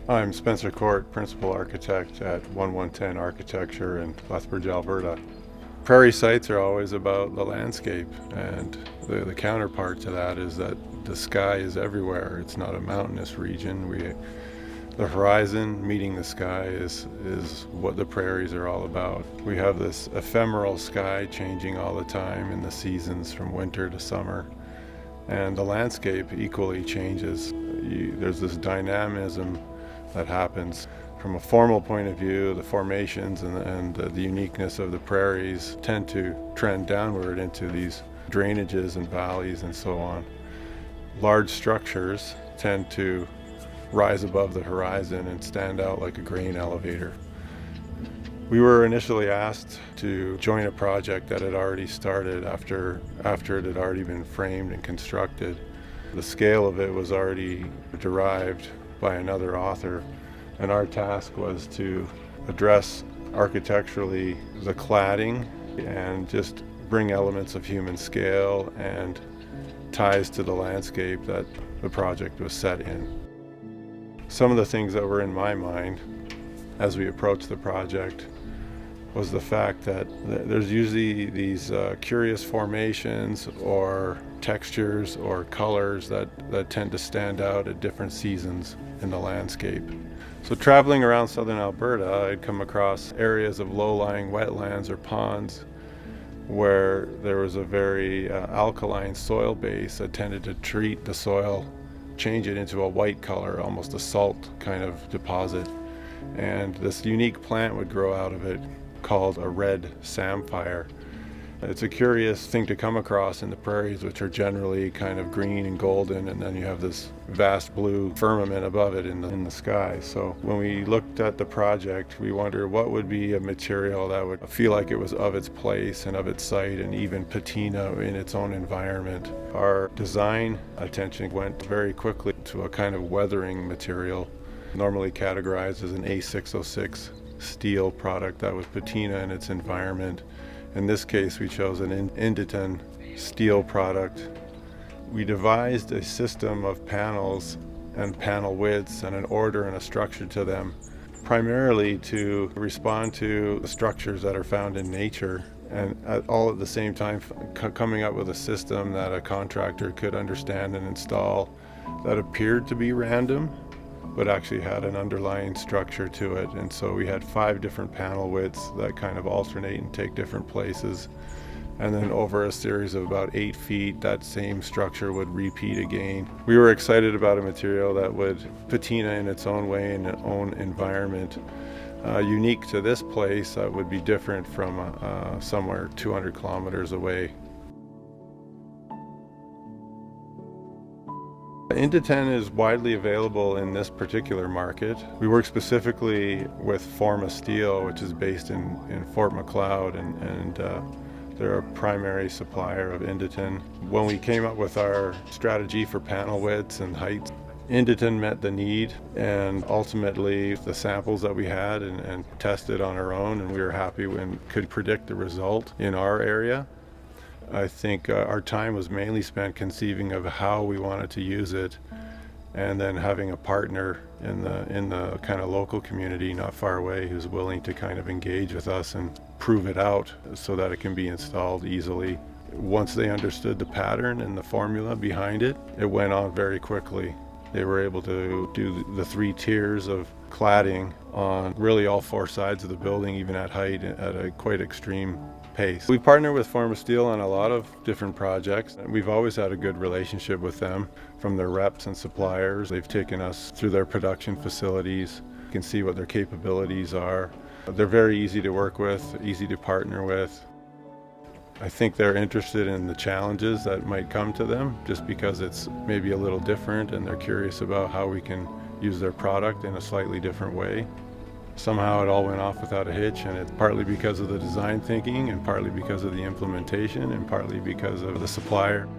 I'm Spencer Court, Principal Architect at 1110 Architecture in Lethbridge, Alberta. Prairie sites are always about the landscape, and the counterpart to that is that the sky is everywhere. It's not a mountainous region. The horizon meeting the sky is what the prairies are all about. We have this ephemeral sky changing all the time in the seasons from winter to summer, and the landscape equally changes. There's this dynamism that happens. From a formal point of view, the formations and the uniqueness of the prairies tend to trend downward into these drainages and valleys and so on. Large structures tend to rise above the horizon and stand out like a grain elevator. We were initially asked to join a project that had already started after it had already been framed and constructed. The scale of it was already derived by another author, and our task was to address architecturally the cladding and just bring elements of human scale and ties to the landscape that the project was set in. Some of the things that were in my mind as we approached the project was the fact that there's usually these curious formations or textures or colors that tend to stand out at different seasons in the landscape. So traveling around southern Alberta, I'd come across areas of low-lying wetlands or ponds where there was a very alkaline soil base that tended to treat the soil, change it into a white color, almost a salt kind of deposit. And this unique plant would grow out of it called a red samphire. It's a curious thing to come across in the prairies, which are generally kind of green and golden, and then you have this vast blue firmament above it in the sky. So when we looked at the project, we wondered what would be a material that would feel like it was of its place and of its site and even patina in its own environment. Our design attention went very quickly to a kind of weathering material, normally categorized as an A606 steel product that was patina in its environment. In this case, we chose an Inditon steel product. We devised a system of panels and panel widths and an order and a structure to them, primarily to respond to the structures that are found in nature, and all at the same time coming up with a system that a contractor could understand and install that appeared to be random, but actually had an underlying structure to it. And so we had 5 different panel widths that kind of alternate and take different places. And then over a series of about 8 feet, that same structure would repeat again. We were excited about a material that would patina in its own way in its own environment. Unique to this place, that would be different from somewhere 200 kilometers away. Inditon is widely available in this particular market. We work specifically with Forma Steel, which is based in Fort Macleod, and they're a primary supplier of Inditon. When we came up with our strategy for panel widths and heights, Inditon met the need, and ultimately the samples that we had and tested on our own, and we were happy and could predict the result in our area. I think our time was mainly spent conceiving of how we wanted to use it, and then having a partner in the kind of local community not far away who's willing to kind of engage with us and prove it out so that it can be installed easily. Once they understood the pattern and the formula behind it, it went on very quickly. They were able to do the 3 tiers of cladding on really all 4 sides of the building, even at height, at a quite extreme pace. We partner with Forma Steel on a lot of different projects. We've always had a good relationship with them from their reps and suppliers. They've taken us through their production facilities. You can see what their capabilities are. They're very easy to work with, easy to partner with. I think they're interested in the challenges that might come to them just because it's maybe a little different, and they're curious about how we can use their product in a slightly different way. Somehow it all went off without a hitch, and it's partly because of the design thinking and partly because of the implementation and partly because of the supplier.